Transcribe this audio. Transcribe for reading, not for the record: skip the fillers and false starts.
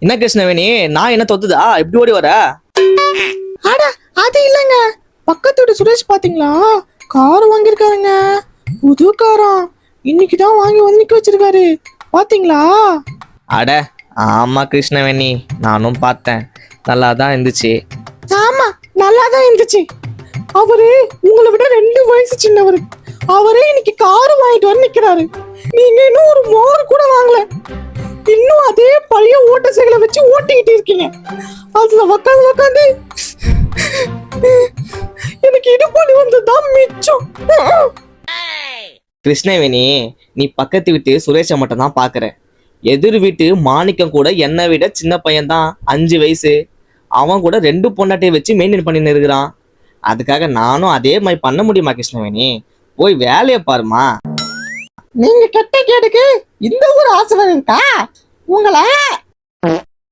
என்ன கிருஷ்ணவேணி, நான் என்ன தொத்துதா இப்படி ஓடி வர? அட அது இல்லைங்க, பக்கத்து வீட்டு சுரேஷ் பாத்தீங்களா, கார் வாங்கியிருக்காருங்க, புது காரம். இன்னைக்கு தான் வாங்கி வந்து நிக்க வச்சிருக்காரு, பாத்தீங்களா? அட ஆமா கிருஷ்ணவேணி, நானும் பார்த்தேன், நல்லா தான் இருந்துச்சு. ஆமா, நல்லா தான் இருந்துச்சு. அவரு உங்களை விட 2 வயசு சின்னவர். அவரே இன்னைக்கு கார் வாங்கிட்டு வந்து நிக்கிறாரு. நீங்க இன்னும் ஒரு மோர் கூட வாங்கல, இன்னும் அதே பழைய ஓட்ட சைக்கிளை வச்சு ஓட்டிக்கிட்டு இருக்கீங்க. அதுல உக்காந்து எனக்கு இடுப்பொலி வந்ததுதான் மிச்சம். கிருஷ்ணவேணி, நீ பக்கத்து வீட்டு சுரேஷை மட்டும் தான் பாக்குற. எதிர் வீட்டு மாணிக்கம் கூட என்னை விட சின்ன பையன்தான், 5 வயசு. அவன் கூட 2 பொண்டாட்டியை வச்சு மெயின்டைன் பண்ணின்னு இருக்கிறான். அதுக்காக நானும் அதே மாதிரி பண்ண முடியுமா கிருஷ்ணவேணி? போய் வேலையை பாருமா. நீங்க கெட்ட கேடுக்கு இந்த ஒரு ஆசை இருக்கா? உங்களை